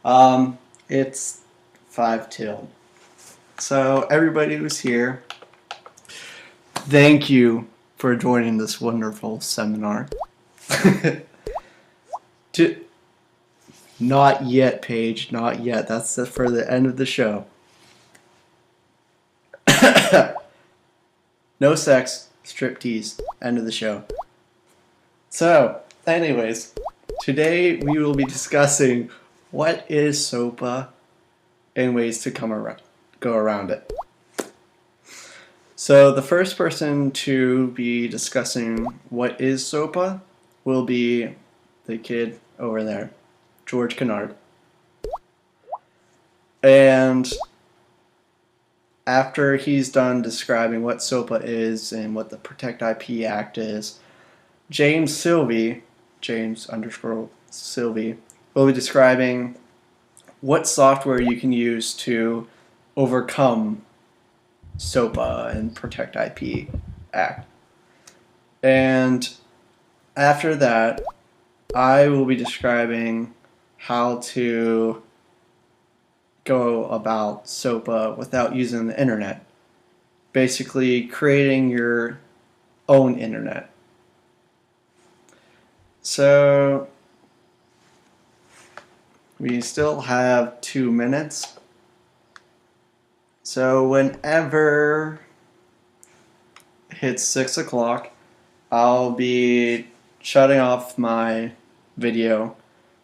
It's 5 till. So everybody who's here, thank you for joining this wonderful seminar. Not yet, Paige, not yet. That's for the end of the show. No sex, striptease, end of the show. So, anyways, today we will be discussing what is SOPA and ways to go around it. So the first person to be discussing what is SOPA will be the kid over there, George Kennard. And after he's done describing what SOPA is and what the Protect IP Act is, James _Sylvie, will be describing what software you can use to overcome SOPA and Protect IP Act. And after that, I will be describing how to go about SOPA without using the internet. Basically, creating your own internet. So, we still have 2 minutes. So, whenever it hits 6 o'clock, I'll be shutting off my video.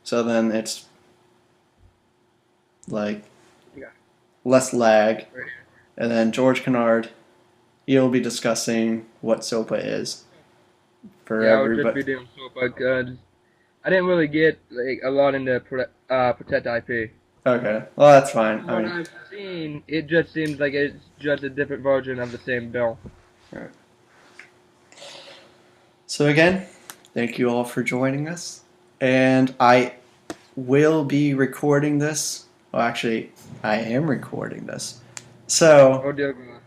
So then it's like less lag. And then George Kennard, he'll be discussing what SOPA is for everybody. I would just be doing SOPA because I didn't really get like a lot into Protect IP. Okay, well that's fine. What I've seen, it just seems like it's just a different version of the same bill. Right. So again, thank you all for joining us. And I will be recording this. Well, actually, I am recording this. So, Oh dear God.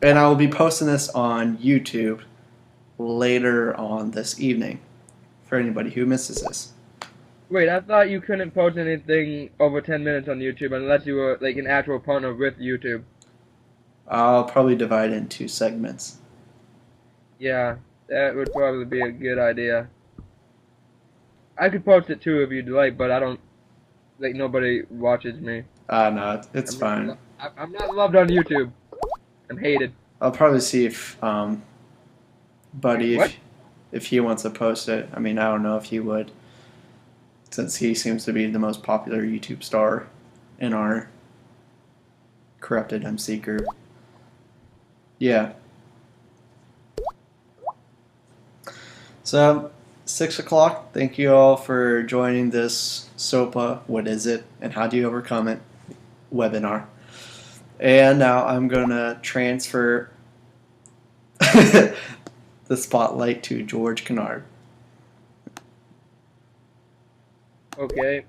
And I will be posting this on YouTube later on this evening for anybody who misses this. Wait, I thought you couldn't post anything over 10 minutes on YouTube unless you were like an actual partner with YouTube. I'll probably divide it into segments. Yeah, that would probably be a good idea. I could post it too if you'd like, but I don't, like, nobody watches me. No, it's fine. I'm not loved on YouTube. I'm hated. I'll probably see if, Buddy, if he wants to post it. I mean, I don't know if he would, since he seems to be the most popular YouTube star in our corrupted MC group. Yeah. So, 6 o'clock, thank you all for joining this SOPA, what is it, and how do you overcome it webinar. And now I'm going to transfer the spotlight to George Kennard. Okay.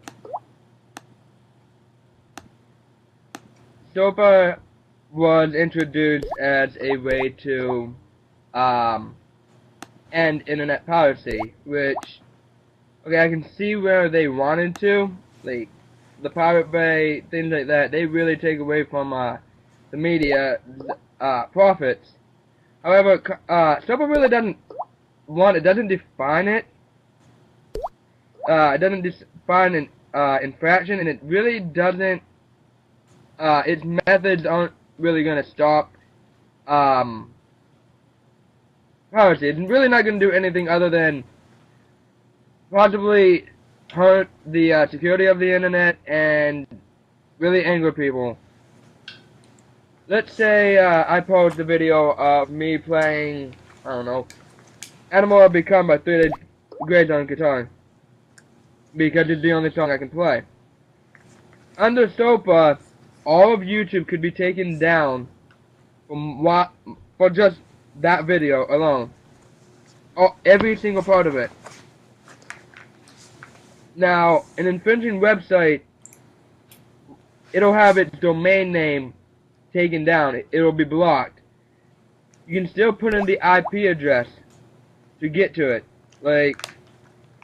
SOPA was introduced as a way to end internet piracy, which, okay, I can see where they wanted to, like the Pirate Bay, things like that. They really take away from the media profits. However, SOPA really doesn't define it. It doesn't define an infraction, and it really doesn't. Its methods aren't really going to stop piracy. It's really not going to do anything other than possibly hurt the security of the internet and really anger people. Let's say I post a video of me playing, I don't know, Animal Have Become by 3 Days Grace on guitar, because it's the only song I can play. Under SOPA, all of YouTube could be taken down for just that video alone. Every single part of it. Now, an infringing website, it'll have its domain name taken down. It'll be blocked. You can still put in the IP address to get to it. Like,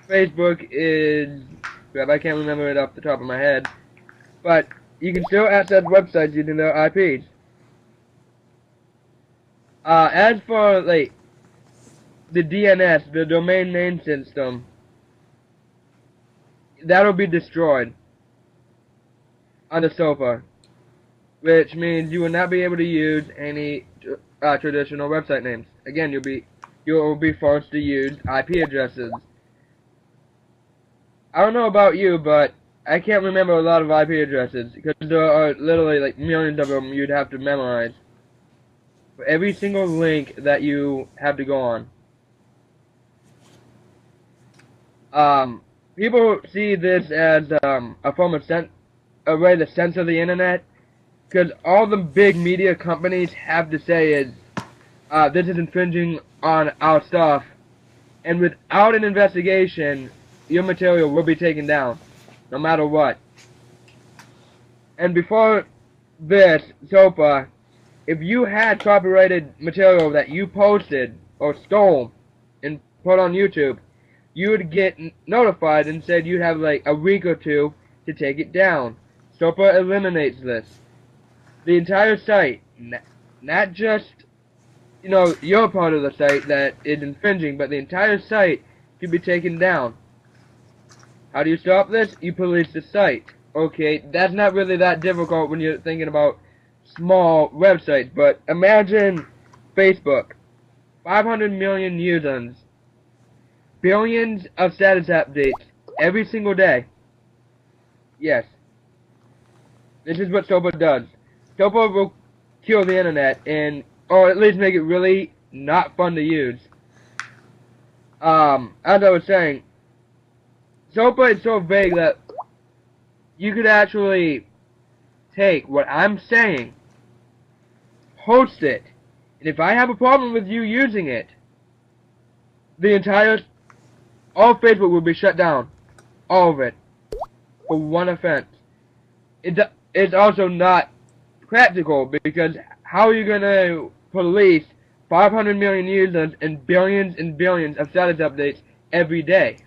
Facebook is, I can't remember it off the top of my head. but you can still access websites using their IPs. As for like the DNS, the domain name system, that'll be destroyed under SOPA, which means you will not be able to use any traditional website names. Again, you'll be forced to use IP addresses. I don't know about you, but I can't remember a lot of IP addresses because there are literally like millions of them you'd have to memorize for every single link that you have to go on. People see this as a form of a way to censor the internet, because all the big media companies have to say is, this is infringing on our stuff, and without an investigation, your material will be taken down, no matter what. And before this, SOPA, if you had copyrighted material that you posted or stole and put on YouTube, you would get notified and said you'd have like a week or two to take it down. SOPA eliminates this. The entire site, not just, you know, your part of the site that is infringing, but the entire site can be taken down. How do you stop this? You police the site. Okay, that's not really that difficult when you're thinking about small websites, but imagine Facebook. 500 million users. Billions of status updates every single day. Yes. This is what SOPA does. SOPA will kill the internet, or at least make it really not fun to use. As I was saying, SOPA is so vague that you could actually take what I'm saying, post it, and if I have a problem with you using it, all Facebook will be shut down. All of it. For one offense. It's also not practical, because how are you going to police 500 million users and billions of status updates every day?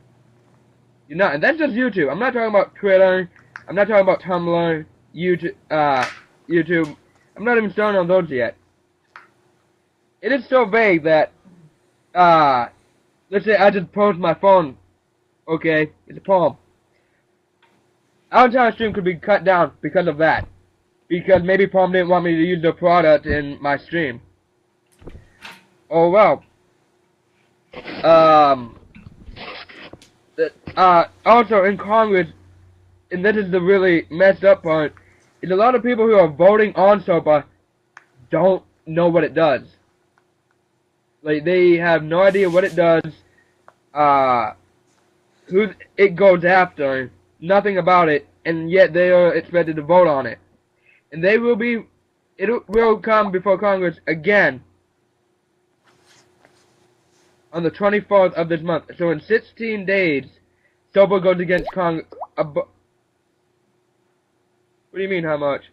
You're not. And that's just YouTube. I'm not talking about Twitter. I'm not talking about Tumblr, YouTube. I'm not even starting on those yet. It is so vague that, let's say I just post my phone. Okay, it's a poem. Our entire stream could be cut down because of that. Because maybe Palm didn't want me to use their product in my stream. Oh well. Also in Congress, and this is the really messed up part, is a lot of people who are voting on SOPA don't know what it does. Like, they have no idea what it does, who it goes after, nothing about it, and yet they are expected to vote on it. And it will come before Congress again on the 24th of this month. So in 16 days, SOPA goes against Congress. What do you mean, how much?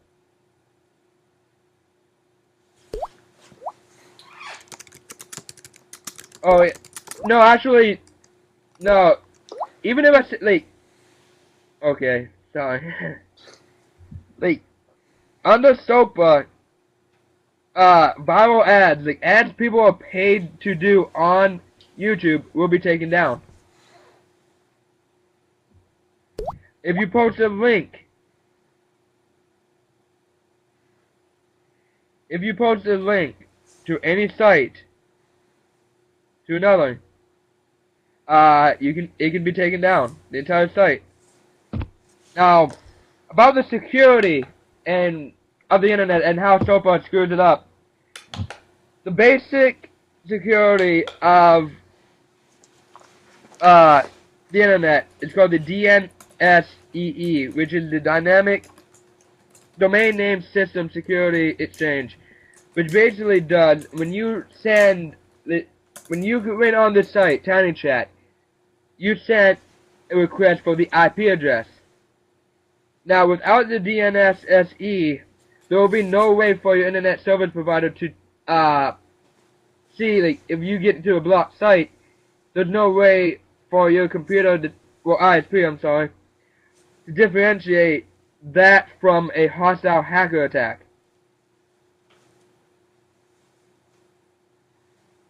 Oh, no, actually, no. Even if I say, like, okay, sorry. Like, under SOPA, viral ads, like ads people are paid to do on YouTube, will be taken down. If you post a link, to any site, to another, it can be taken down, the entire site. Now, about the security of the internet and how SOPA screws it up. The basic security of the internet is called the DNSEE, which is the Dynamic Domain Name System Security Exchange, which basically does, when you went on this site, TinyChat, you sent a request for the IP address. Now, without the DNSSE, there will be no way for your internet service provider to see, like, if you get to a blocked site, there's no way for your computer, ISP, I'm sorry, to differentiate that from a hostile hacker attack.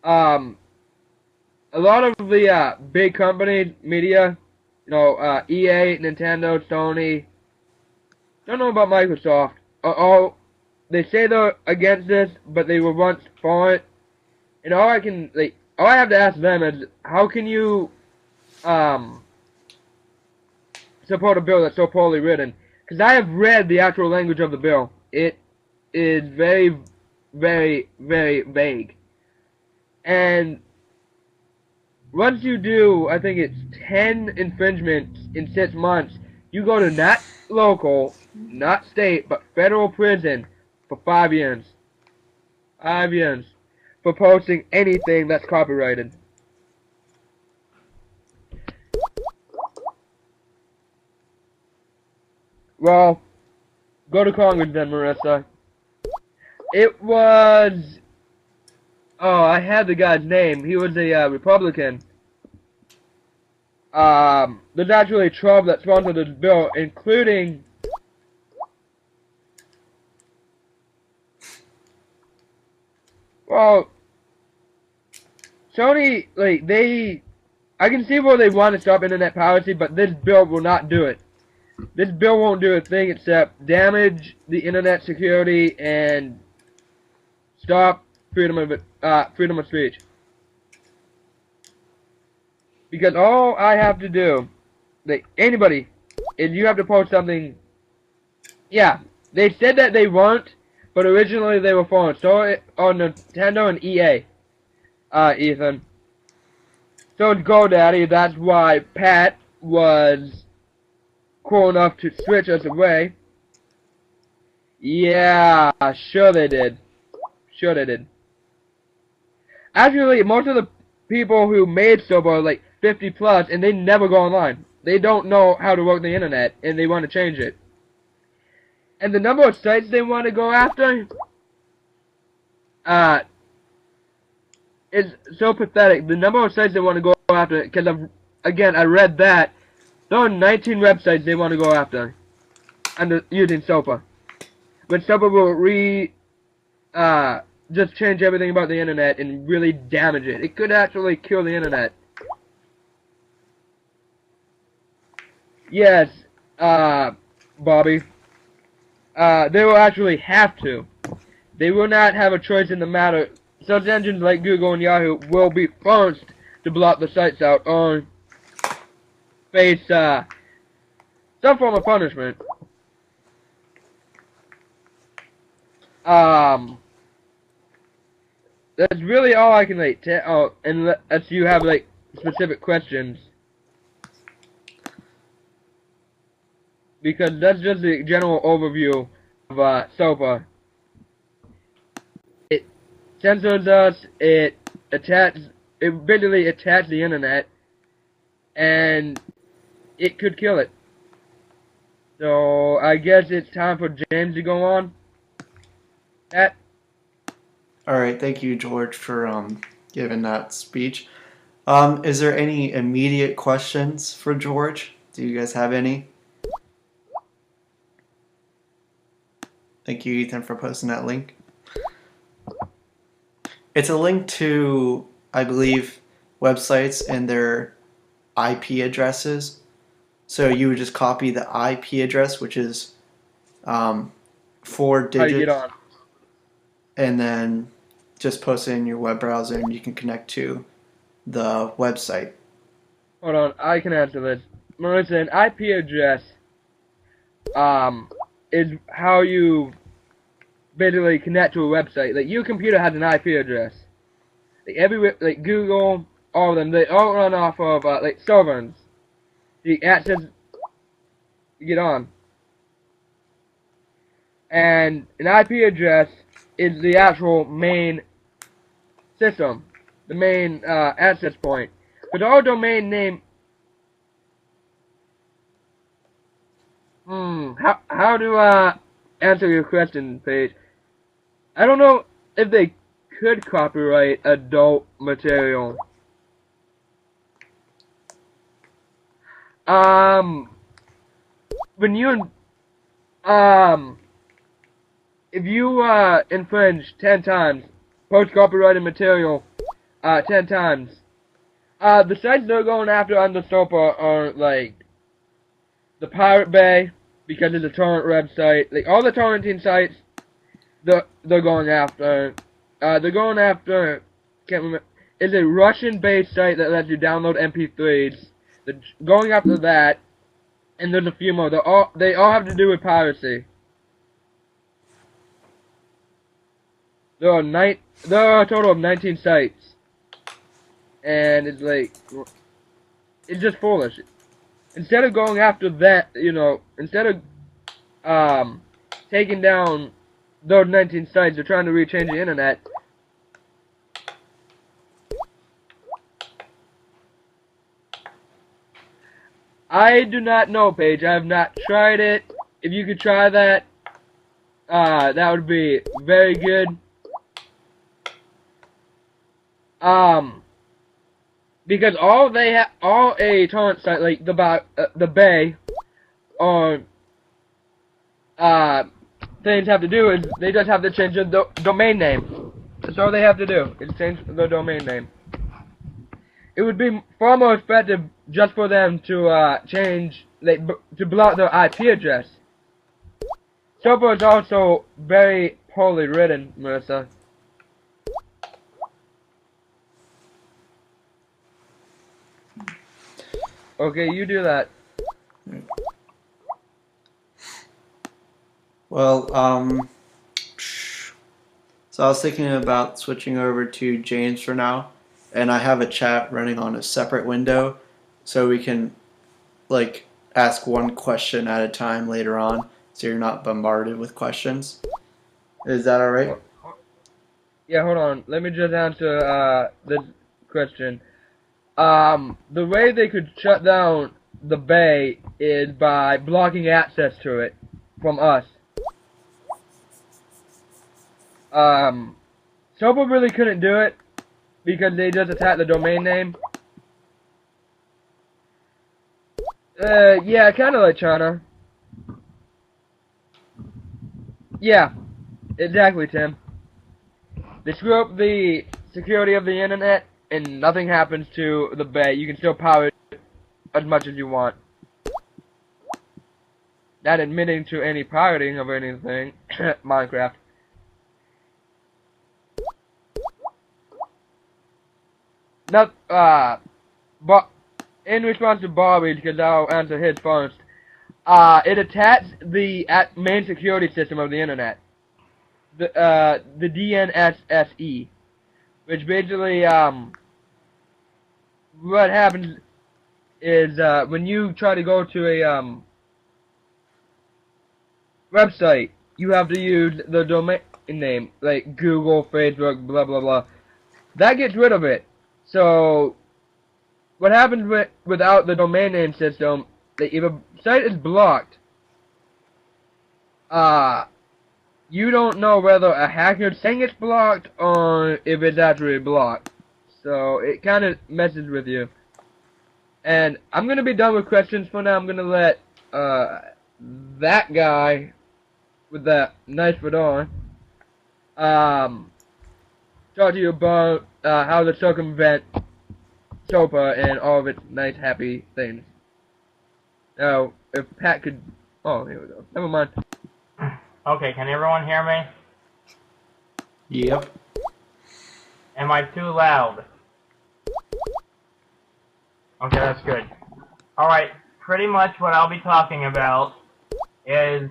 A lot of the big companies, media, EA, Nintendo, Sony, don't know about Microsoft. They say they're against this, but they were once for it. And all I have to ask them is, how can you support a bill that's so poorly written? Because I have read the actual language of the bill. It is very, very, very vague. And once you do, I think it's 10 infringements in 6 months, you go to not local, not state, but federal prison for 5 years. 5 years. For posting anything that's copyrighted. Well, go to Congress then, Marissa. It was... Oh, I had the guy's name. He was a Republican. There's actually 12 that sponsored this bill, including... Well, Sony, I can see where they want to stop internet piracy, but this bill will not do it. This bill won't do a thing except damage the internet security and stop freedom of speech. Because all I have to do, anybody, is you have to post something. Yeah, they said that they weren't, but originally they were for it. So on Nintendo and EA, Ethan. So it's GoDaddy. That's why Pat was cool enough to switch us away. Yeah, sure they did. Sure they did. Actually, most of the people who made SOPA are like 50 plus, and they never go online. They don't know how to work the internet, and they want to change it. And the number of sites they want to go after, is so pathetic. The number of sites they want to go after, because again, I read that there are 19 websites they want to go after under using SOPA. But SOPA will just change everything about the internet and really damage it. It could actually kill the internet. Yes, Bobby. They will actually have to. They will not have a choice in the matter. Search engines like Google and Yahoo will be forced to block the sites out or face some form of punishment. That's really all I can tell, unless you have specific questions. Because that's just the general overview of SOPA. It censors us, it basically attacks the internet, and it could kill it. So I guess it's time for James to go on. Pat? Alright, thank you, George, for giving that speech. Is there any immediate questions for George? Do you guys have any? Thank you, Ethan, for posting that link. It's a link to, I believe, websites and their IP addresses. So you would just copy the IP address, which is 4 digits. How do you get on? And then just post it in your web browser and you can connect to the website. Hold on, I can answer this. Marissa, an IP address is how you basically connect to a website. Like, your computer has an IP address. Like Google, all of them, they all run off of servers. The access you get on. And an IP address is the actual main system, the main access point. But our domain name, how do I answer your question, Paige? I don't know if they could copyright adult material. When if you infringe 10 times, post copyrighted material 10 times, the sites they're going after under SOPA are like the Pirate Bay, because it's a torrent website. Like all the torrenting sites, they're going after. They're going after. Can't remember. It's a Russian-based site that lets you download MP3s. They're going after that, and there's a few more. They all have to do with piracy. There are a total of 19 sites, and it's like it's just foolish. Instead of going after that, instead of taking down those 19 sites, they're trying to rechange the internet. I do not know, Paige. I have not tried it. If you could try that, that would be very good. Because all a torrent site like the Bay or things have to do is they just have to change the domain name. That's all they have to do is change the domain name. It would be far more effective just for them to to block their IP address. SOPA is also very poorly written, Marissa. Okay, you do that. Well, so I was thinking about switching over to James for now, and I have a chat running on a separate window, so we can like ask one question at a time later on, so you're not bombarded with questions. Is that all right? Yeah, hold on. Let me just answer this question. The way they could shut down the Bay is by blocking access to it from us. SOPA really couldn't do it because they just attacked the domain name. Yeah, kind of like China. Yeah, exactly, Tim. They screw up the security of the internet, and nothing happens to the Bay. You can still power it as much as you want. Not admitting to any pirating of anything. Minecraft. Not, but in response to Bobby, because I'll answer his first, it attacks the main security system of the internet. The DNSSE. Which basically, what happens is, when you try to go to a, website, you have to use the domain name, like Google, Facebook, blah, blah, blah. That gets rid of it. So, what happens without the domain name system, if a site is blocked, you don't know whether a hacker's saying it's blocked or if it's actually blocked. So, it kind of messes with you. And I'm going to be done with questions for now. I'm going to let that guy with that nice fedora talk to you about how to circumvent SOPA and all of its nice, happy things. Now, if Pat could... Oh, here we go. Never mind. Okay, can everyone hear me? Yep. Am I too loud? Okay, that's good. Alright, pretty much what I'll be talking about is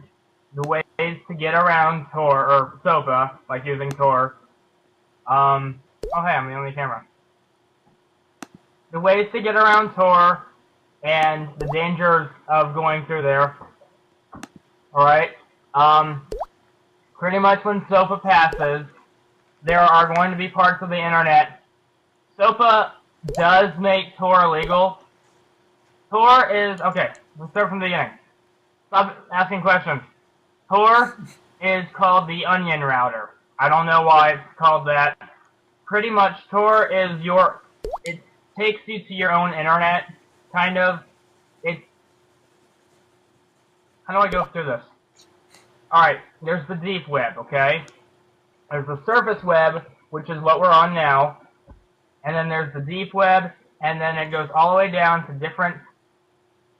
the ways to get around Tor, or SOPA, like using Tor. Oh hey, I'm the only camera. The ways to get around Tor and the dangers of going through there. Alright? Pretty much when SOPA passes, there are going to be parts of the internet. SOPA does make Tor illegal. Tor is... Okay, let's start from the beginning. Stop asking questions. Tor is called the onion router. I don't know why it's called that. Pretty much, Tor is your... It takes you to your own internet, kind of. How do I go through this? Alright, there's the deep web, okay? There's the surface web, which is what we're on now, and then there's the deep web, and then it goes all the way down to different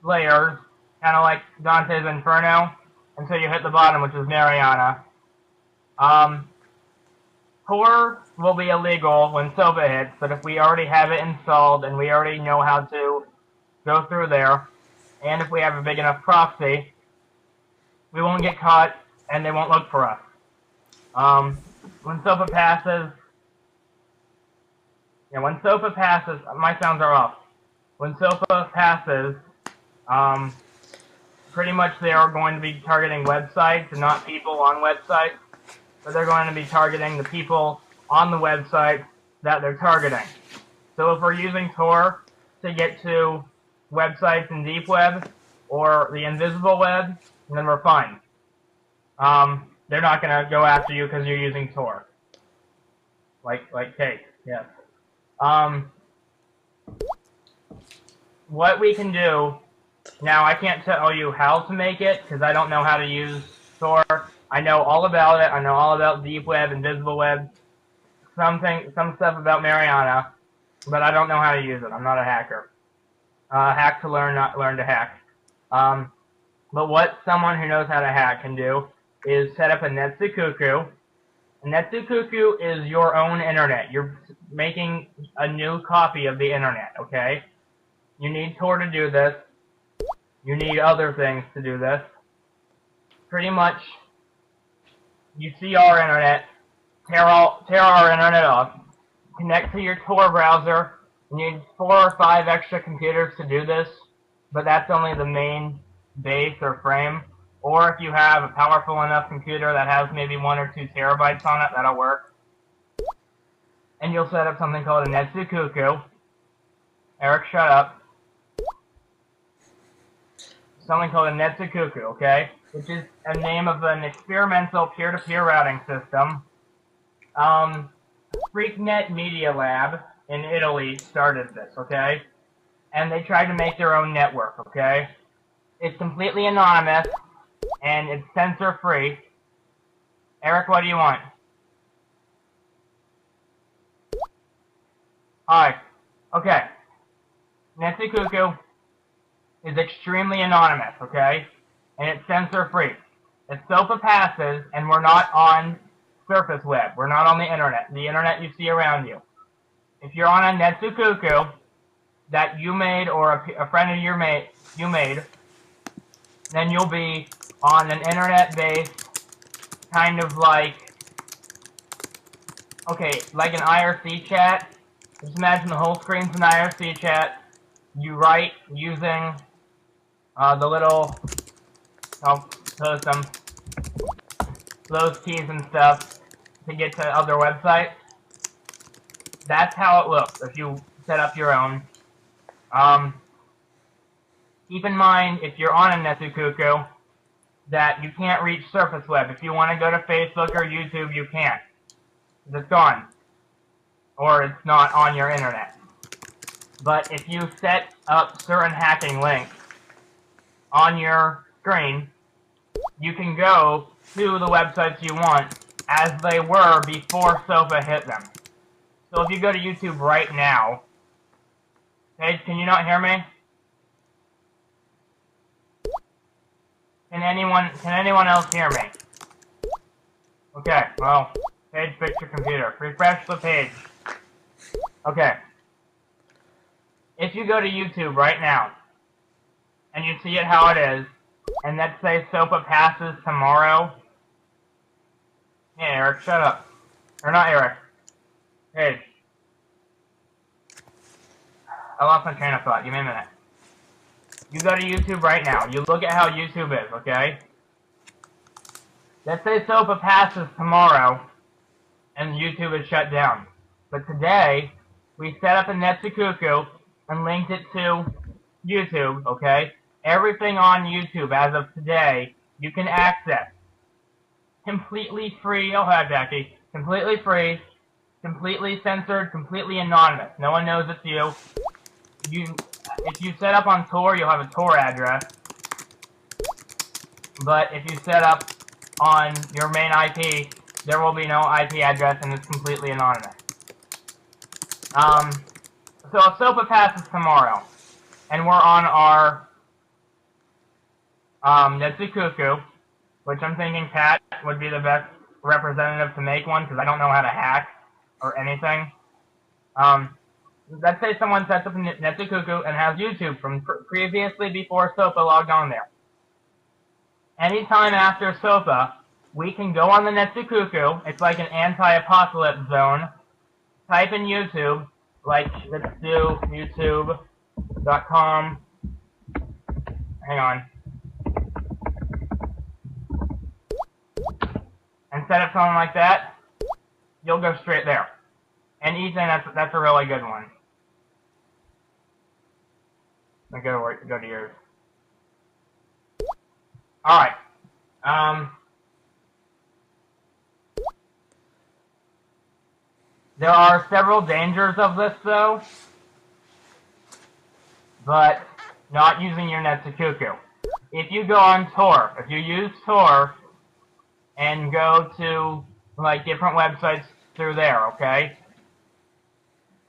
layers, kind of like Dante's Inferno, until you hit the bottom, which is Mariana. Tor will be illegal when SOPA hits, but if we already have it installed and we already know how to go through there, and if we have a big enough proxy, we won't get caught and they won't look for us. When SOPA passes, my sounds are off. When SOPA passes, pretty much they are going to be targeting websites and not people on websites, but they're going to be targeting the people on the website that they're targeting. So if we're using Tor to get to websites in deep web or the invisible web, then we're fine. They're not going to go after you because you're using Tor. Like cake, yes. What we can do, now I can't tell you how to make it because I don't know how to use Tor. I know all about it. I know all about deep web, invisible web, some stuff about Mariana, but I don't know how to use it. I'm not a hacker. Hack to learn, not learn to hack. But what someone who knows how to hack can do is set up a Netsukuku. A Netsukuku is your own internet. You're making a new copy of the internet, okay? You need Tor to do this. You need other things to do this. Pretty much, you see our internet, tear our internet off, connect to your Tor browser. You need 4 or 5 extra computers to do this, but that's only the main base or frame. Or if you have a powerful enough computer that has maybe 1 or 2 terabytes on it, that'll work. And you'll set up something called a Netsukuku. Eric, shut up. Something called a Netsukuku, okay? Which is a name of an experimental peer-to-peer routing system. FreakNet Media Lab in Italy started this, okay? And they tried to make their own network, okay? It's completely anonymous, and it's censor-free. Eric, what do you want? Hi. Okay. Netsukuku is extremely anonymous, okay? And it's censor-free. If SOPA passes, and we're not on surface web, we're not on the internet you see around you. If you're on a Netsukuku that you made or a friend of you made, then you'll be on an internet-based kind of like, okay, like an IRC chat. Just imagine the whole screen's an IRC chat. You write using the little, I'll post them, those keys and stuff to get to other websites. That's how it looks if you set up your own. Keep in mind, if you're on a Netsukuku, that you can't reach surface web. If you want to go to Facebook or YouTube, you can't. It's gone. Or it's not on your internet. But if you set up certain hacking links on your screen, you can go to the websites you want as they were before SOPA hit them. So if you go to YouTube right now, Paige, can you not hear me? Can anyone else hear me? Okay, well, Paige, fix your computer. Refresh the page. Okay. If you go to YouTube right now, and you see it how it is, and let's say SOPA passes tomorrow. Hey, Eric, shut up. Or not Eric. Paige. I lost my train of thought. Give me a minute. You go to YouTube right now. You look at how YouTube is, okay? Let's say SOPA passes tomorrow, and YouTube is shut down. But today, we set up a Netsukuku and linked it to YouTube, okay? Everything on YouTube as of today, you can access. Completely free. Oh, hi, Jackie. Completely free, completely censored, completely anonymous. No one knows it's you. If you set up on Tor, you'll have a Tor address. But if you set up on your main IP, there will be no IP address and it's completely anonymous. So if SOPA passes tomorrow, and we're on our Netsukuku, which I'm thinking Pat would be the best representative to make one, because I don't know how to hack or anything. Let's say someone sets up a Netsukuku and has YouTube from previously before SOPA logged on there. Anytime after SOPA, we can go on the Netsukuku. It's like an anti-apocalypse zone. Type in YouTube, like, let's do youtube.com. Hang on. And set up something like that, you'll go straight there. And Ethan, that's a really good one. Go to yours. All right. There are several dangers of this, though, but not using your Netsukuku. If you go on Tor, if you use Tor and go to like different websites through there, okay?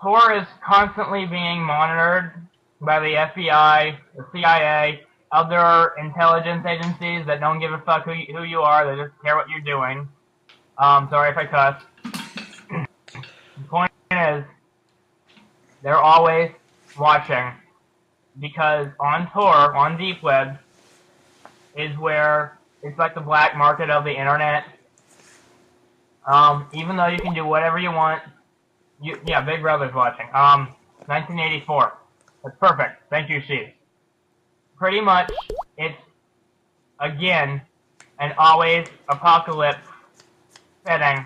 Tor is constantly being monitored by the FBI, the CIA, other intelligence agencies that don't give a fuck who you are. They just care what you're doing. Sorry if I cuss. The point is, they're always watching, because on Tor, on Deep Web, is where it's like the black market of the internet. Even though you can do whatever you want, yeah, Big Brother's watching. 1984. That's perfect. Thank you, Steve. Pretty much, it's, again, an always apocalypse setting.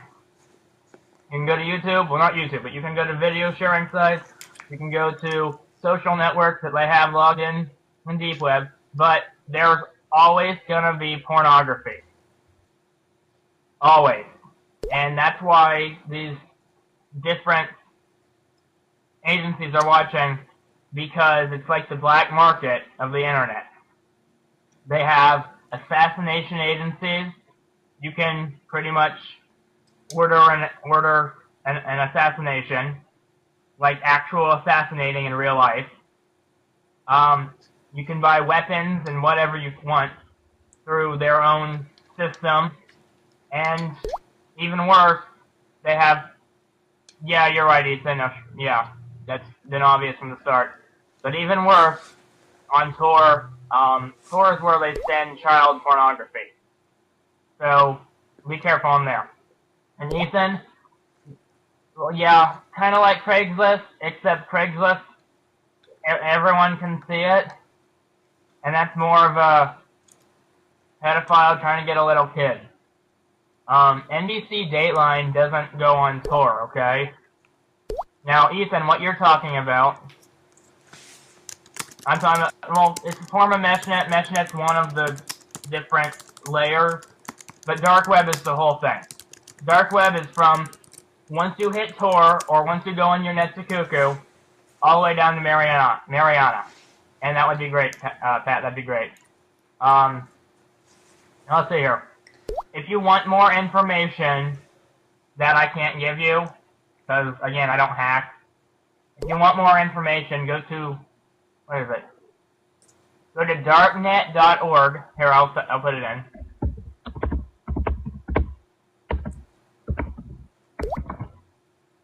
You can go to YouTube, well, not YouTube, but you can go to video sharing sites. You can go to social networks that they have logged in Deep Web, but there's always gonna be pornography. Always. And that's why these different agencies are watching, because it's like the black market of the internet. They have assassination agencies. You can pretty much order an assassination, like actual assassinating in real life. You can buy weapons and whatever you want through their own system, and even worse, they have, yeah, you're right, Ethan, yeah, that's been obvious from the start. But even worse, on Tor, Tor is where they send child pornography. So, be careful on there. And Ethan, well, yeah, kind of like Craigslist, except Craigslist, everyone can see it, and that's more of a pedophile trying to get a little kid. NBC Dateline doesn't go on Tor, okay? Now, Ethan, what you're talking about, I'm talking about, well, it's a form of meshnet. Meshnet's one of the different layers, but dark web is the whole thing. Dark web is from once you hit Tor, or once you go on your Netsukuku, all the way down to Mariana. And that would be great, Pat, that'd be great. Let's see here. If you want more information that I can't give you, because, again, I don't hack, if you want more information, go to, what is it? Go to darknet.org. Here, I'll put it in.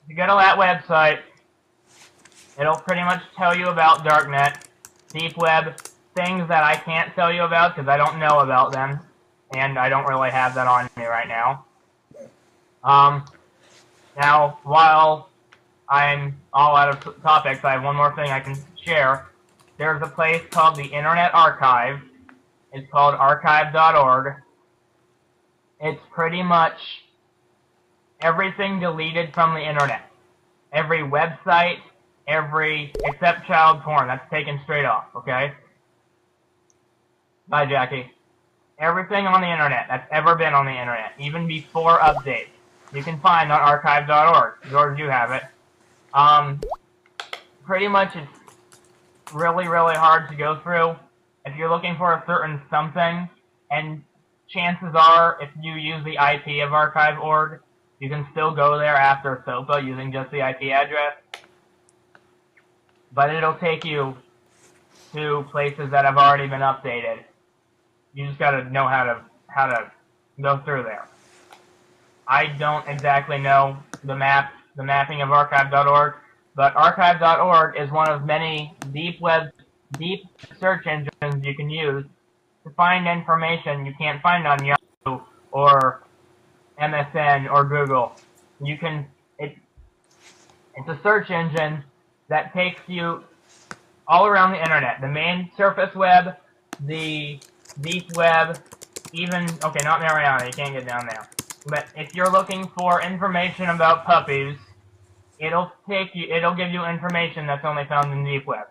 If you go to that website, it'll pretty much tell you about Darknet, Deep Web, things that I can't tell you about because I don't know about them, and I don't really have that on me right now. Now, while I'm all out of topics, I have one more thing I can share. There's a place called the Internet Archive. It's called archive.org. It's pretty much everything deleted from the internet. Every website, except child porn, that's taken straight off, okay? Bye, Jackie. Everything on the internet that's ever been on the internet, even before updates, you can find on archive.org. George, you have it. Pretty much it's really, really hard to go through. If you're looking for a certain something, and chances are, if you use the IP of archive.org, you can still go there after SOPA using just the IP address. But it'll take you to places that have already been updated. You just gotta know how to go through there. I don't exactly know the mapping of archive.org, but archive.org is one of many deep search engines you can use to find information you can't find on Yahoo or MSN or Google. It's a search engine that takes you all around the internet. The main surface web, the deep web, even, okay, not Mariana, you can't get down there. But if you're looking for information about puppies, it'll give you information that's only found in the deep web.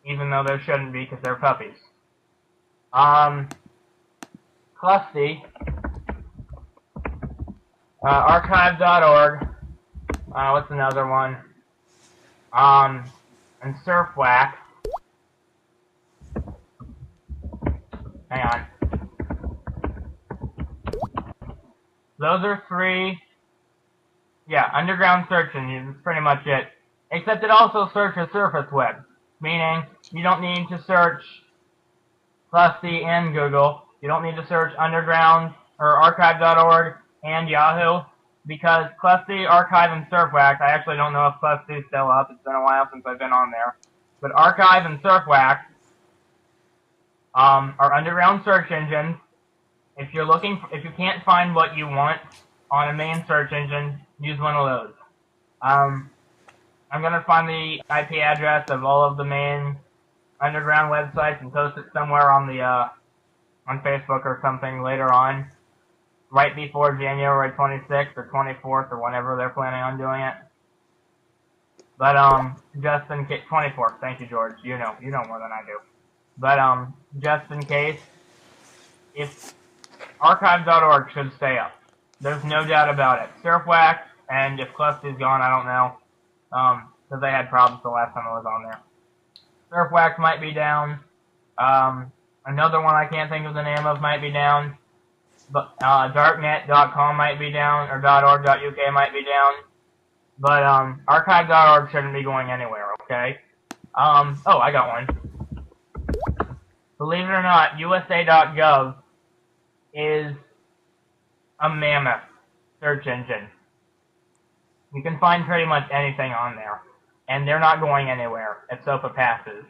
Even though there shouldn't be because they're puppies. Clusty, archive.org, what's another one? And Surfwax. Hang on. Those are three, yeah, underground search engines, that's pretty much it. Except it also searches surface web, meaning you don't need to search Clusty and Google. You don't need to search underground or archive.org and Yahoo, because Clusty, Archive, and Surfwax, I actually don't know if Clusty's still up, it's been a while since I've been on there, but Archive and Surfwax are underground search engines. If you can't find what you want on a main search engine, use one of those. I'm gonna find the IP address of all of the main underground websites and post it somewhere on the on Facebook or something later on, right before January 26th or 24th or whenever they're planning on doing it. But just in case, 24th. Thank you, George. You know more than I do. But just in case, if archive.org should stay up. There's no doubt about it. Surfwax, and if Clusty's gone, I don't know, because they had problems the last time I was on there. Surfwax might be down. Another one I can't think of the name of might be down. But darknet.com might be down, or .org.uk might be down. But archive.org shouldn't be going anywhere, okay? Oh, I got one. Believe it or not, USA.gov is a mammoth search engine. You can find pretty much anything on there, and they're not going anywhere if SOPA passes.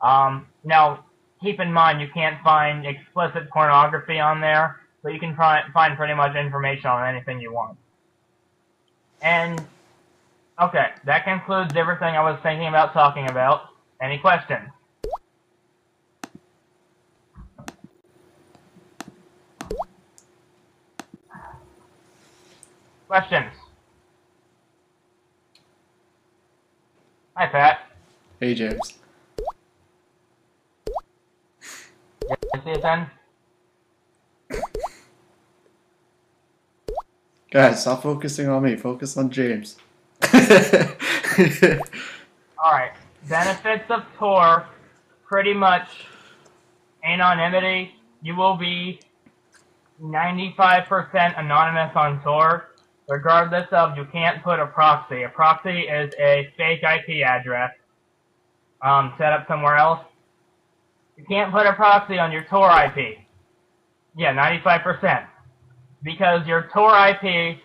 Now, keep in mind you can't find explicit pornography on there, but you can find pretty much information on anything you want. And, okay, that concludes everything I was thinking about talking about. Any questions? Questions? Hi, Pat. Hey, James. You see it then? Guys, stop focusing on me. Focus on James. Alright. Benefits of Tor, pretty much anonymity. You will be 95% anonymous on Tor, regardless of, you can't put a proxy. A proxy is a fake IP address set up somewhere else. You can't put a proxy on your Tor IP. Yeah, 95%. Because your Tor IP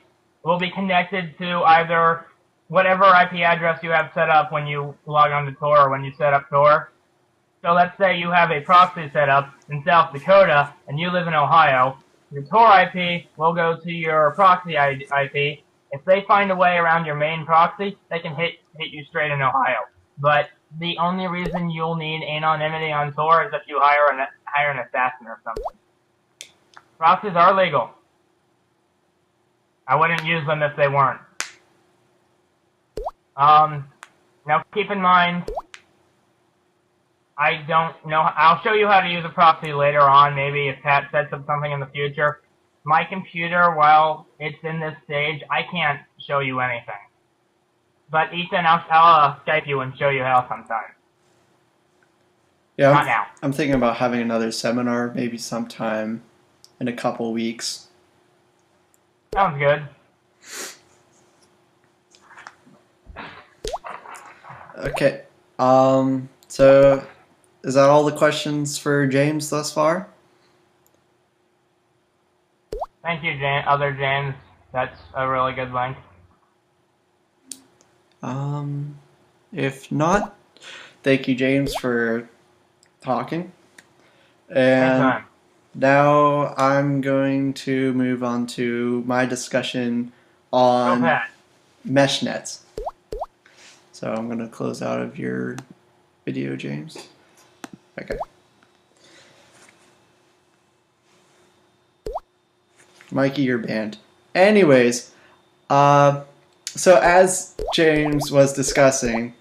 will be connected to either whatever IP address you have set up when you log on to Tor or when you set up Tor. So let's say you have a proxy set up in South Dakota and you live in Ohio. Your Tor IP will go to your proxy IP. If they find a way around your main proxy, they can hit you straight in Ohio. But the only reason you'll need anonymity on Tor is if you hire an assassin or something. Proxies are legal. I wouldn't use them if they weren't. Now keep in mind, I don't know, I'll show you how to use a proxy later on, maybe if Pat sets up something in the future. My computer, while it's in this stage, I can't show you anything. But Ethan, I'll Skype you and show you how sometime. Yeah, Not now. I'm thinking about having another seminar maybe sometime in a couple weeks. Sounds good. Okay. So is that all the questions for James thus far? Thank you, other James. That's a really good link. If not, thank you, James, for talking. And Anytime. now I'm going to move on to my discussion on Go Pat. mesh nets. So I'm going to close out of your video, James. Okay. Mikey, you're banned. Anyways, so as James was discussing,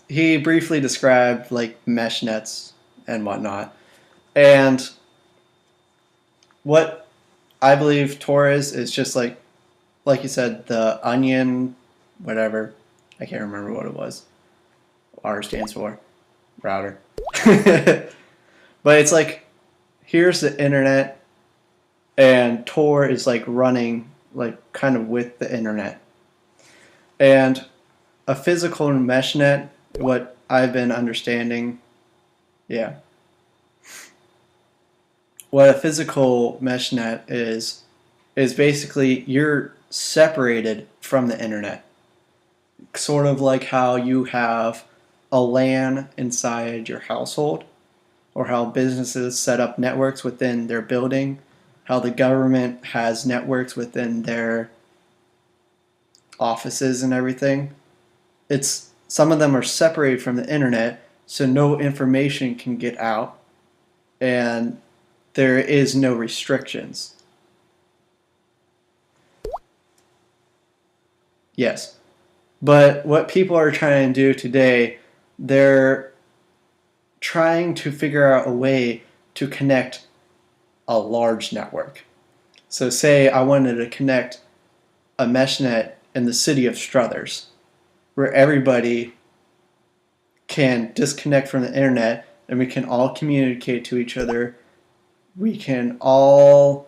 he briefly described like mesh nets and whatnot, and what I believe Tor is just like you said, the onion, whatever. I can't remember what it was. R stands for router. But it's like, here's the internet, and Tor is like running like kind of with the internet. And a physical mesh net, what I've been understanding, what a physical mesh net is basically you're separated from the internet. Sort of like how you have a LAN inside your household, or how businesses set up networks within their building, how the government has networks within their offices and everything. It's some of them are separated from the internet, so no information can get out, and there is no restrictions. Yes. But what people are trying to do today, they're trying to figure out a way to connect a large network. So say I wanted to connect a mesh net in the city of Struthers, where everybody can disconnect from the internet and we can all communicate to each other. We can all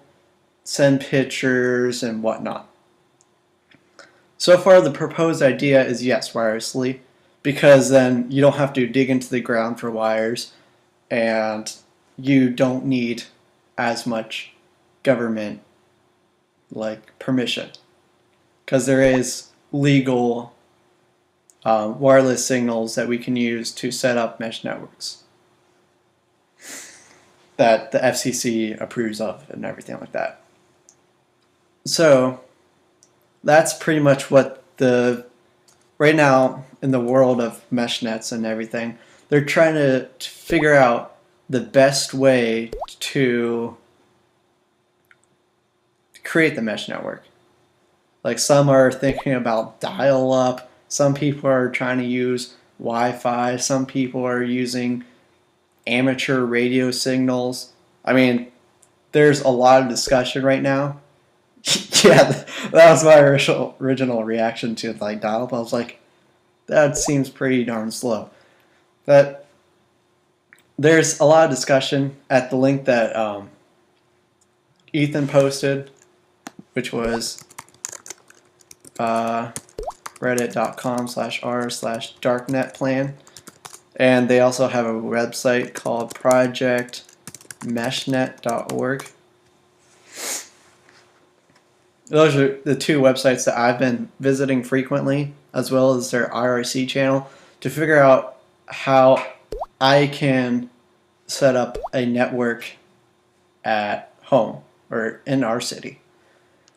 send pictures and whatnot. So far, the proposed idea is yes, wirelessly, because then you don't have to dig into the ground for wires, and you don't need as much government like permission, because there is legal wireless signals that we can use to set up mesh networks that the FCC approves of and everything like that. So that's pretty much what right now in the world of mesh nets and everything, they're trying to figure out the best way to create the mesh network. Like some are thinking about dial-up, some people are trying to use Wi-Fi, some people are using amateur radio signals. I mean, there's a lot of discussion right now. Yeah, that was my original reaction to like dial-up. I was like, that seems pretty darn slow. But there's a lot of discussion at the link that Ethan posted, which was reddit.com/r/darknetplan. And they also have a website called projectmeshnet.org. Those are the two websites that I've been visiting frequently, as well as their IRC channel, to figure out how I can set up a network at home or in our city.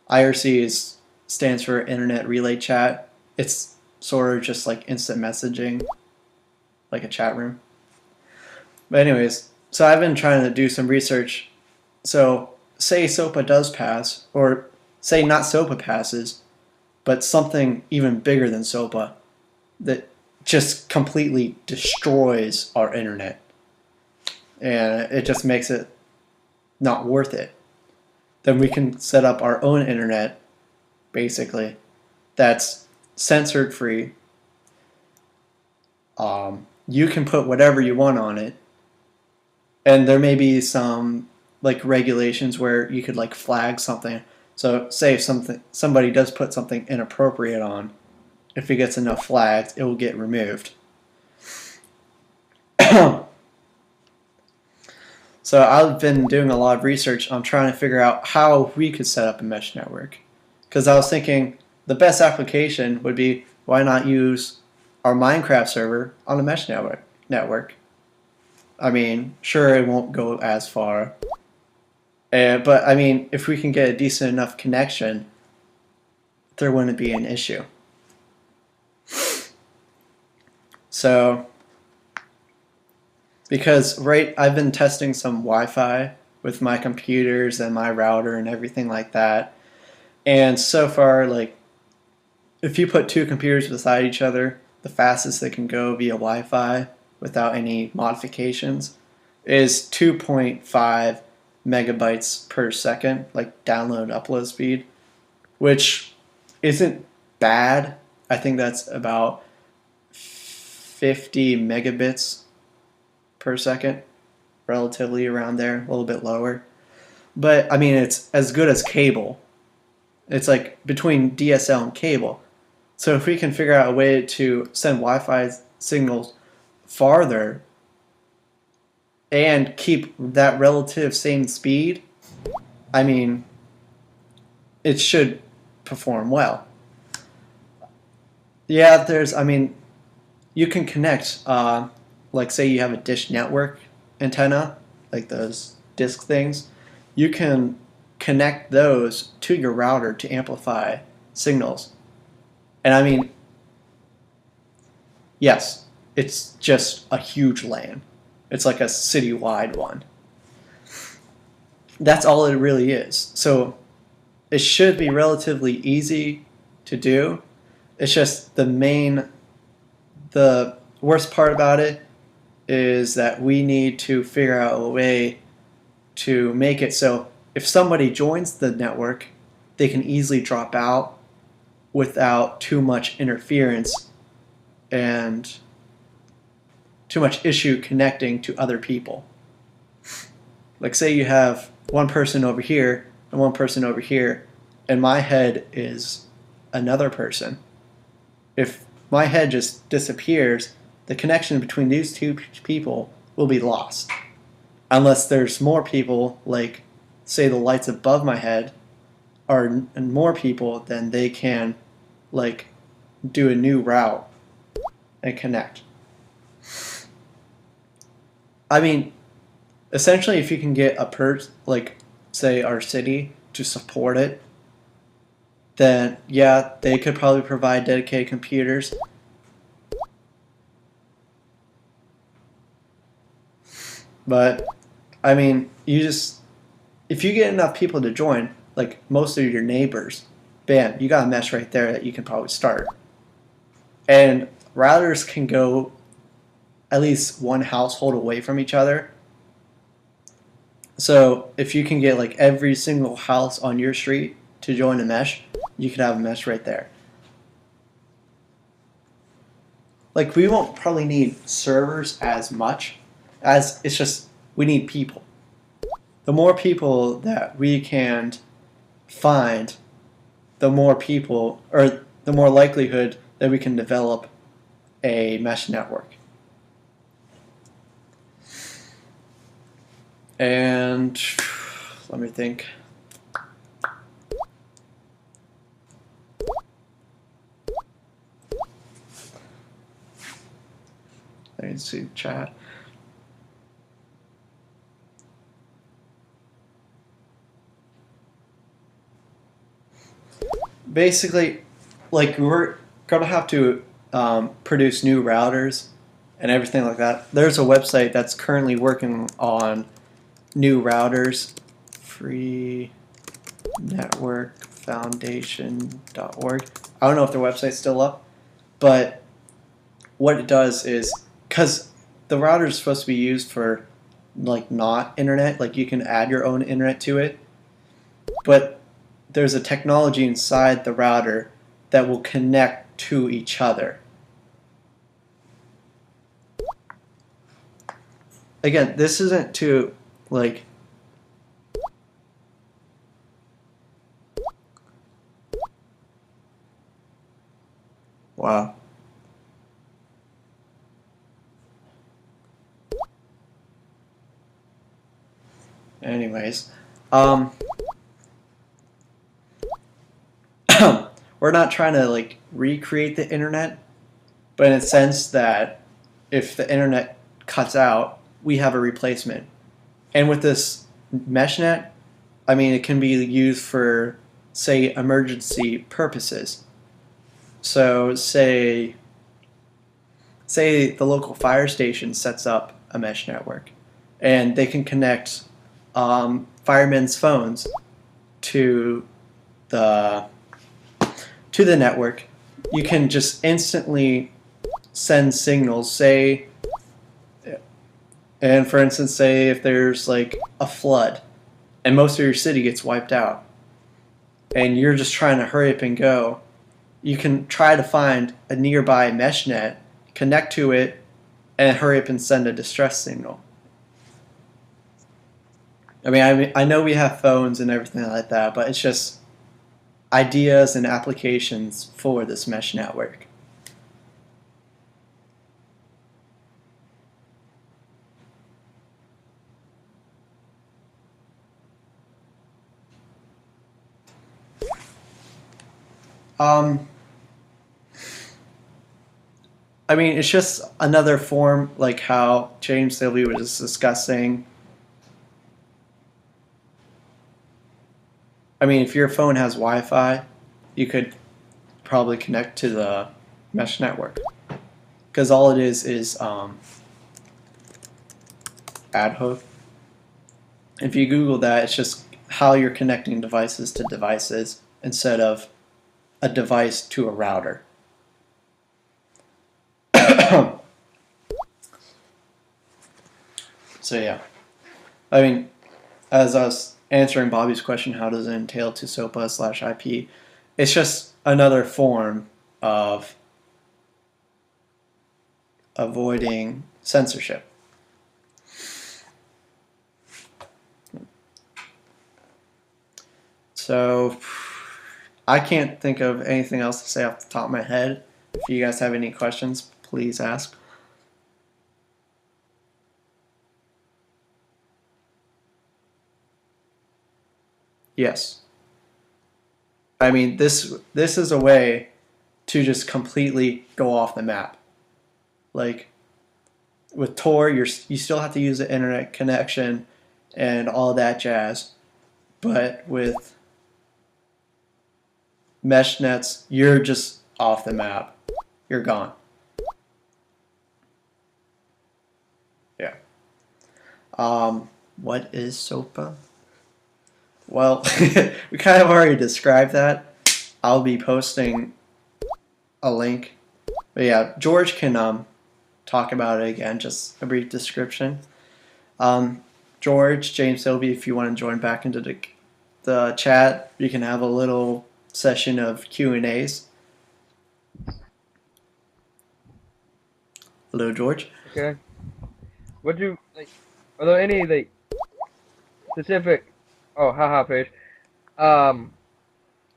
IRC stands for Internet Relay Chat. It's sort of just like instant messaging, like a chat room. But anyways, so I've been trying to do some research. So say SOPA does pass, or say not SOPA passes, but something even bigger than SOPA that just completely destroys our internet. And it just makes it not worth it. Then we can set up our own internet, basically, that's censored free. You can put whatever you want on it, And there may be some like regulations where you could like flag something. So say if somebody does put something inappropriate on, if it gets enough flags, it will get removed. So I've been doing a lot of research on trying to figure out how we could set up a mesh network. Because I was thinking the best application would be, why not use our Minecraft server on a mesh network? I mean, sure, it won't go as far. But I mean, if we can get a decent enough connection, there wouldn't be an issue. So, because I've been testing some Wi-Fi with my computers and my router and everything like that, and so far, like, if you put two computers beside each other, the fastest they can go via Wi-Fi without any modifications is 2.5 megabytes per second, like download upload speed, which isn't bad. I think that's about 50 megabits per second, relatively around there, a little bit lower. But I mean, it's as good as cable. It's like between DSL and cable. So if we can figure out a way to send Wi-Fi signals farther and keep that relative same speed, I mean, it should perform well. Yeah, I mean, you can connect, like say you have a dish network antenna, like those disc things, you can connect those to your router to amplify signals. And I mean, yes, it's just a huge LAN. It's like a citywide one. That's all it really is. So it should be relatively easy to do. It's just the worst part about it is that we need to figure out a way to make it so if somebody joins the network, they can easily drop out without too much interference and too much issue connecting to other people. Like say you have one person over here and one person over here, and my head is another person. If my head just disappears, the connection between these two people will be lost. Unless there's more people, like say the lights above my head are more people, then they can like do a new route and connect. I mean, essentially if you can get like say our city to support it, then yeah, they could probably provide dedicated computers. But I mean, if you get enough people to join, like most of your neighbors, bam, you got a mesh right there that you can probably start. And routers can go at least one household away from each other. So if you can get like every single house on your street to join a mesh, you could have a mesh right there. Like we won't probably need servers as much as it's just we need people. The more people that we can find, the more people, or the more likelihood that we can develop a mesh network. And let me think. Let me see chat. Basically, like we're gonna have to produce new routers and everything like that. There's a website that's currently working on new routers, freenetworkfoundation.org. I don't know if their website's still up, but what it does is, because the router is supposed to be used for like not internet, like you can add your own internet to it, but there's a technology inside the router that will connect to each other. again, this isn't to like. Wow. Anyways, we're not trying to like recreate the internet, but in a sense that if the internet cuts out, we have a replacement. And with this mesh net, I mean, it can be used for, say, emergency purposes. So, say the local fire station sets up a mesh network, and they can connect firemen's phones to the network. You can just instantly send signals. Say, and for instance, say if there's like a flood, and most of your city gets wiped out, and you're just trying to hurry up and go, you can try to find a nearby mesh net, connect to it, and hurry up and send a distress signal. I know we have phones and everything like that, but it's just ideas and applications for this mesh network. I mean, it's just another form, like how James Sylvie was discussing. I mean, if your phone has Wi-Fi, you could probably connect to the mesh network, because all it is ad hoc. If you Google that, it's just how you're connecting devices to devices instead of a device to a router. So yeah, I mean, as I was answering Bobby's question, how does it entail to SOPA/IP? It's just another form of avoiding censorship. So I can't think of anything else to say off the top of my head. If you guys have any questions, please ask. Yes. I mean, this is a way to just completely go off the map. Like with Tor, you still have to use the internet connection and all that jazz, but with mesh nets, you're just off the map. You're gone. Yeah. What is SOPA? Well, we kind of already described that. I'll be posting a link. But yeah, George can talk about it again, just a brief description. George, James Silby, if you want to join back into the chat, you can have a little session of Q&As. Hello, George. Okay. What do like? Are there any like specific? Oh, haha, page. Does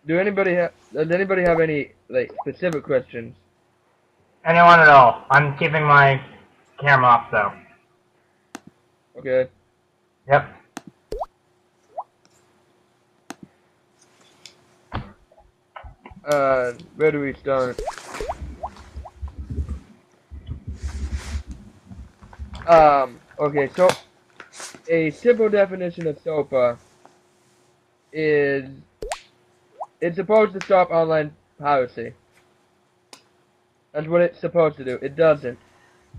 anybody have any like specific questions? Anyone at all. I'm keeping my camera off, though. Okay. Yep. Where do we start? Okay, so a simple definition of SOPA is it's supposed to stop online piracy. That's what it's supposed to do. It doesn't.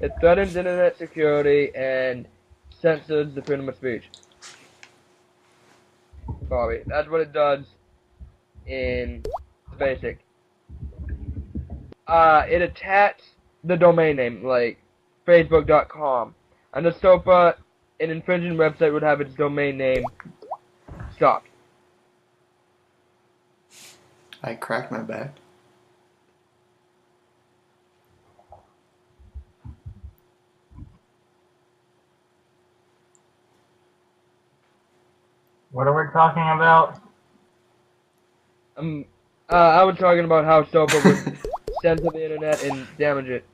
It threatens internet security and censors the freedom of speech. Sorry, that's what it does in the basic. It attacks the domain name, like Facebook.com. Under SOPA, an infringing website would have its domain name stopped. I cracked my back. What are we talking about? I was talking about how SOPA would censor the internet and damage it.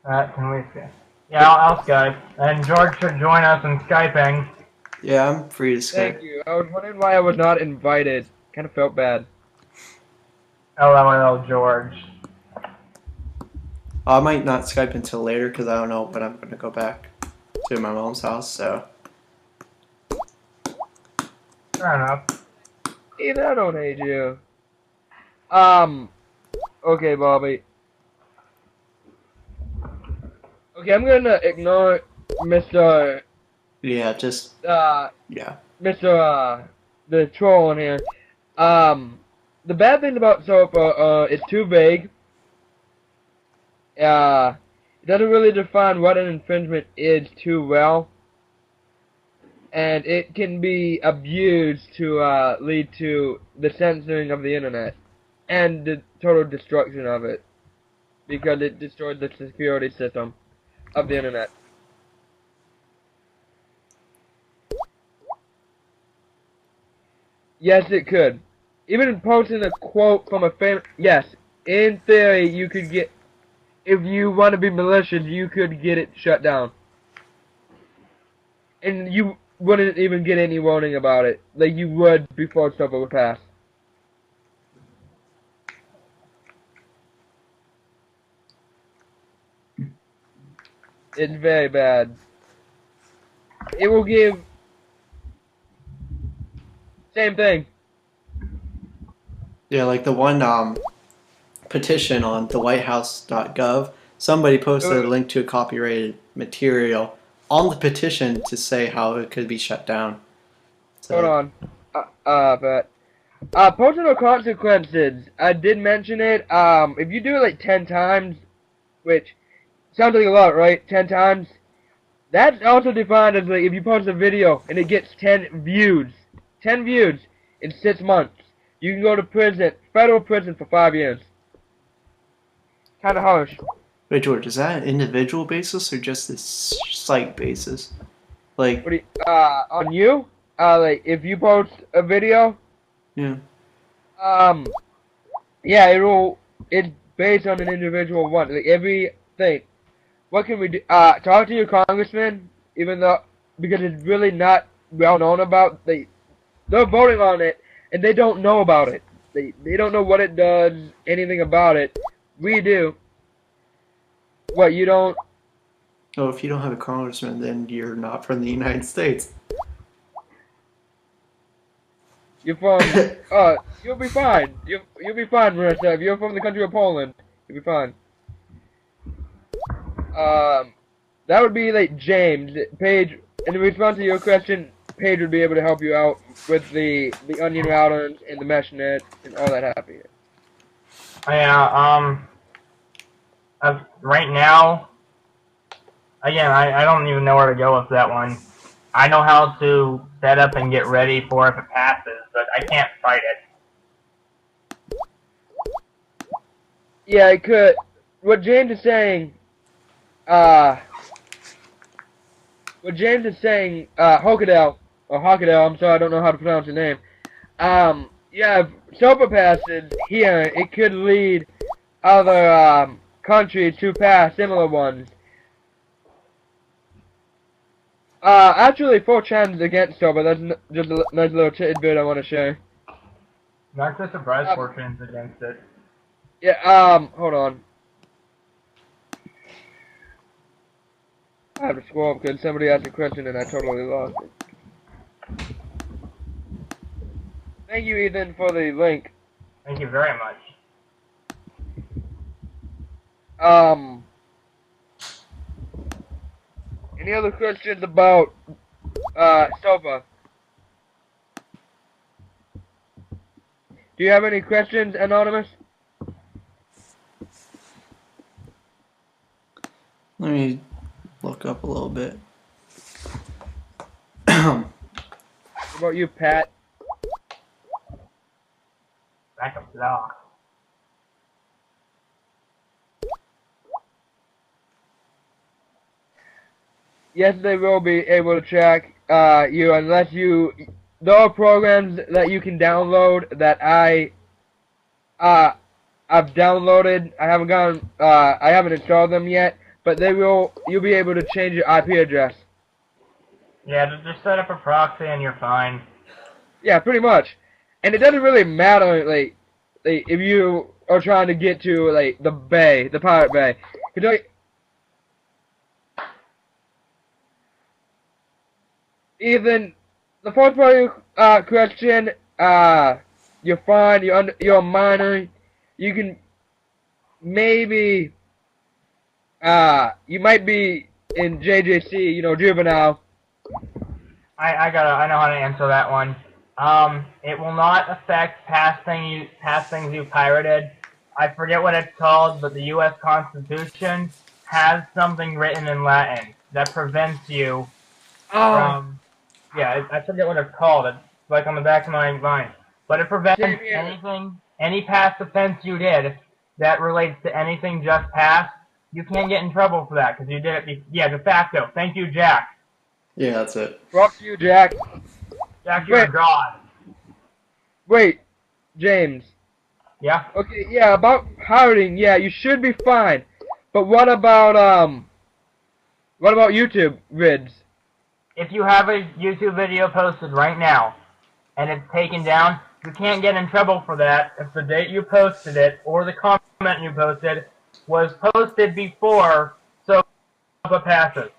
Can we see? Yeah, I'll Skype. And George should join us in Skyping. Yeah, I'm free to Thank Skype. you. I was wondering why I was not invited. Kind of felt bad. LOL, George. I might not Skype until later because I don't know when I'm going to go back to my mom's house, so. Fair enough. Even I don't hate you. Okay, Bobby. Okay, I'm gonna ignore Mr. Yeah, just, yeah. Mr. The troll in here. The bad thing about SOPA, it's too vague. It doesn't really define what an infringement is too well. And it can be abused to, lead to the censoring of the internet. And the total destruction of it. Because it destroyed the security system of the internet. Yes, it could. Even posting a quote from a famous... Yes, in theory, you could get... If you want to be malicious, you could get it shut down. And you wouldn't even get any warning about it. Like you would before stuff would pass. It's very bad. It will give... Same thing. Yeah, like the one petition on the whitehouse.gov, somebody posted a link to a copyrighted material on the petition to say how it could be shut down. So, Hold on. Personal consequences. I did mention it. If you do it like 10 times, which sounds like a lot, right? 10 times. That's also defined as like if you post a video and it gets 10 views in 6 months, you can go to prison, federal prison for 5 years. Kind of harsh. wait, George, is that an individual basis or just a site basis? Like, What do you, on you? Like if you post a video, yeah. yeah, it's based on an individual one. Like everything. What can we do? Talk to your congressman, even though, because it's really not well known about. They're voting on it, and they don't know about it. They don't know what it does, anything about it. We do. What, you don't? Oh, if you don't have a congressman, then you're not from the United States. You're from, you'll be fine. You'll be fine, Marissa. If you're from the country of Poland, you'll be fine. That would be like James. Paige, in response to your question, Paige would be able to help you out with the onion routers and the mesh net and all that happy. Yeah, right now, again, I don't even know where to go with that one. I know how to set up and get ready for if it passes, but I can't fight it. Yeah, it could. What James is saying, Hokadell, I'm sorry, I don't know how to pronounce your name. Yeah, if SOPA passes here, it could lead other, countries to pass similar ones. Actually, 4chan's against SOPA, that's just a nice little tidbit I want to share. Not so surprised Fortune's against it. Yeah, hold on. I have to scroll up because somebody asked a question and I totally lost it. Thank you, Ethan, for the link. Thank you very much. Any other questions about, SOPA? Do you have any questions, Anonymous? Let me look up a little bit. What about you, Pat? Backup block. yes, they will be able to track you unless you. There are programs that you can download that I've downloaded. I haven't installed them yet, but you'll be able to change your IP address. Yeah, just set up a proxy and you're fine. Yeah, pretty much. And it doesn't really matter, like if you are trying to get to, like, the bay, the Pirate Bay. 'Cause, like, Ethan, the first part of your question, you're fine, you're a minor, you can maybe, you might be in JJC, juvenile. I know how to answer that one. It will not affect past things you pirated. I forget what it's called, but the U.S. Constitution has something written in Latin that prevents you from. Yeah, I forget what it's called. It's like on the back of my mind. But it prevents any past offense you did that relates to anything just past. You can't get in trouble for that because you did it. Yeah, de facto. Thank you, Jack. Yeah, that's it. Fuck you, Jack. Jack, you're a god. Wait, James. Yeah? Okay, yeah, about pirating, yeah, you should be fine. But what about YouTube vids? If you have a YouTube video posted right now and it's taken down, you can't get in trouble for that if the date you posted it or the comment you posted was posted before SOPA passes.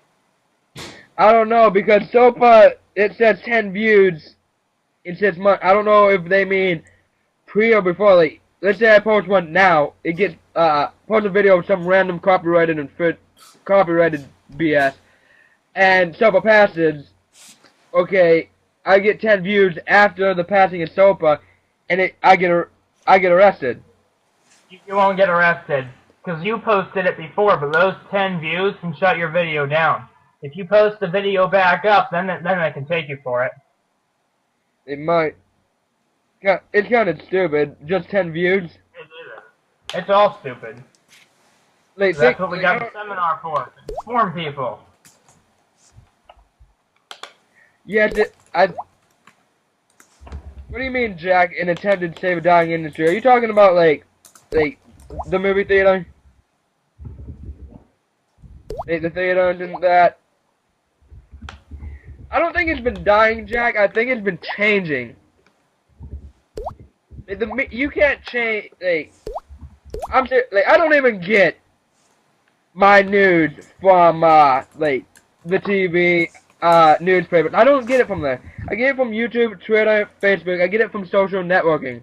I don't know, because SOPA, it says 10 views in 6 months. I don't know if they mean pre or before. Like, let's say I post one now, it gets, post a video of some random copyrighted BS, and SOPA passes. Okay, I get 10 views after the passing of SOPA, and I get arrested. You won't get arrested because you posted it before, but those 10 views can shut your video down. If you post the video back up, then they can take you for it. It might. It's kind of stupid. Just 10 views. It isn't. It's all stupid. Like, That's what we got the seminar for. Inform people. Yes, what do you mean, Jack, an attempt to save a dying industry? Are you talking about, like the movie theater? Like, the theater and that? I don't think it's been dying, Jack. I think it's been changing. You can't change, I don't even get my news from, the TV, newspapers. I don't get it from there. I get it from YouTube, Twitter, Facebook. I get it from social networking.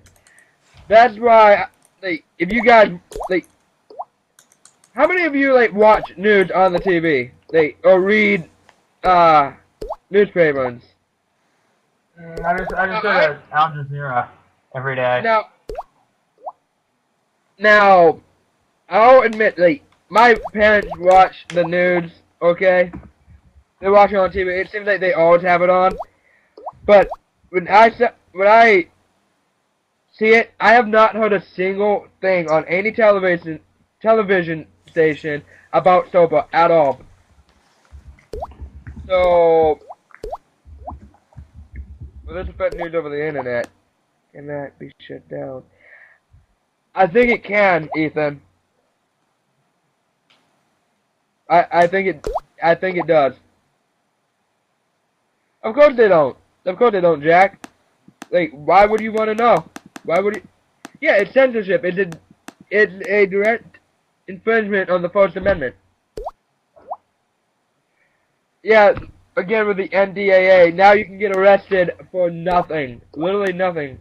That's why, if you guys, how many of you, watch news on the TV? Or read, newspapers? I just go to Al Jazeera every day. Now, I'll admit, my parents watch the news, okay? They watch it on TV. It seems like they always have it on. But when I see it, I have not heard a single thing on any television station about SOPA at all. So, will this affect news over the internet? Can that be shut down? I think it can, Ethan. I think it does. Of course they don't. Of course they don't, Jack. Why would you want to know? Why would you? Yeah, it's censorship. It's a direct infringement on the First Amendment. Yeah, again with the NDAA, now you can get arrested for nothing. Literally nothing.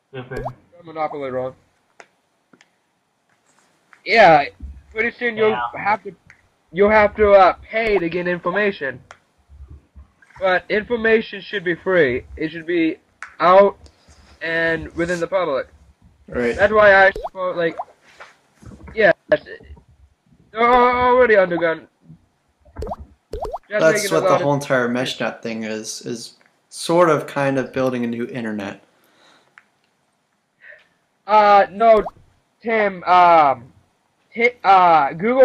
Stupid. Monopoly wrong. Yeah, pretty soon you'll have to pay to get information. But information should be free. It should be out and within the public. Right. That's why I suppose, yeah, they're already undergone. That's what the whole entire MeshNet thing is sort of kind of building a new internet. No, Tim, Google,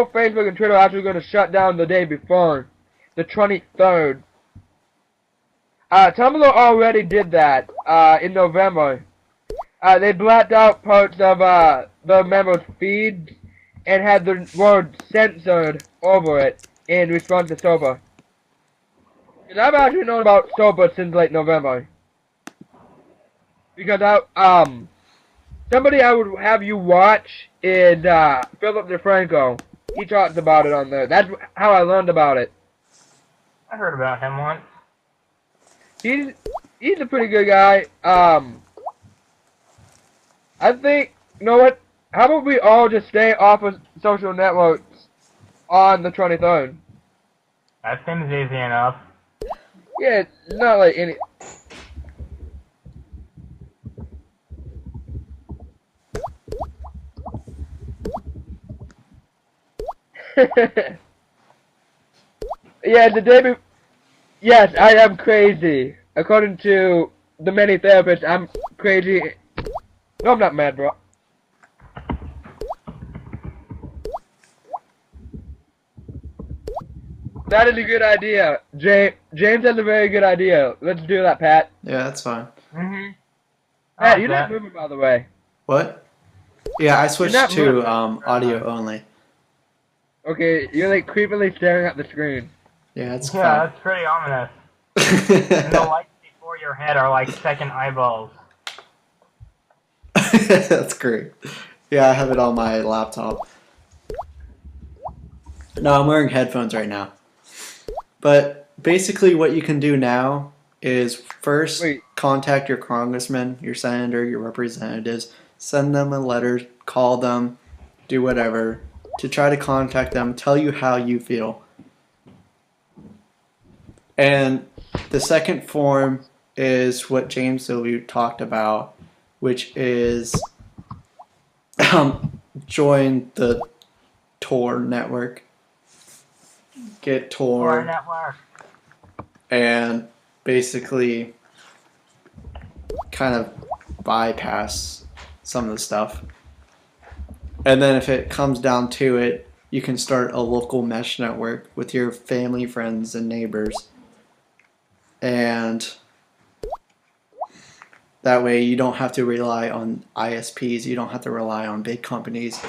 Facebook, and Twitter are actually going to shut down the day before. the 23rd. Tumblr already did that in November. They blacked out parts of the members' feeds and had the word censored over it in response to SOPA. And I've actually known about SOPA since late November. Because somebody I would have you watch is Philip DeFranco. He talks about it on there. That's how I learned about it. I heard about him once. He's a pretty good guy. I think, you know what? How about we all just stay off of social networks on the 23rd? That seems easy enough. Yeah, it's not like any... Yeah, the day before... Yes, I am crazy. According to the many therapists, I'm crazy. No, I'm not mad, bro. That is a good idea. James has a very good idea. Let's do that, Pat. Yeah, that's fine. Mm-hmm. Pat, you're not moving, by the way. What? Yeah, I switched not to moving. audio only. Okay, you're like creepily staring at the screen. Yeah, that's Yeah, that's pretty ominous. And the lights before your head are like second eyeballs. That's great. Yeah, I have it on my laptop. No, I'm wearing headphones right now. But basically what you can do now is first contact your congressman, your senator, your representatives, send them a letter, call them, do whatever, to try to contact them, tell you how you feel. And the second form is what James Silvey talked about, which is join the Tor network. Get Tor network. And basically kind of bypass some of the stuff. And then if it comes down to it, you can start a local mesh network with your family, friends, and neighbors. And that way you don't have to rely on ISPs, you don't have to rely on big companies.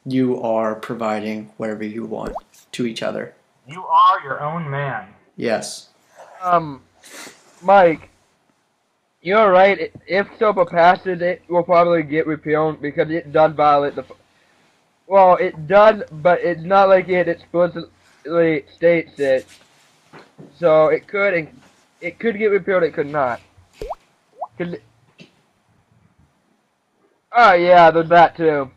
You are providing whatever you want to each other. You are your own man. Yes. Mike, you're right. If SOPA passes, it will probably get repealed because it does violate the... Well, it does, but it's not like it explicitly states it. So it could get repealed, it could not. Oh yeah, there's that too.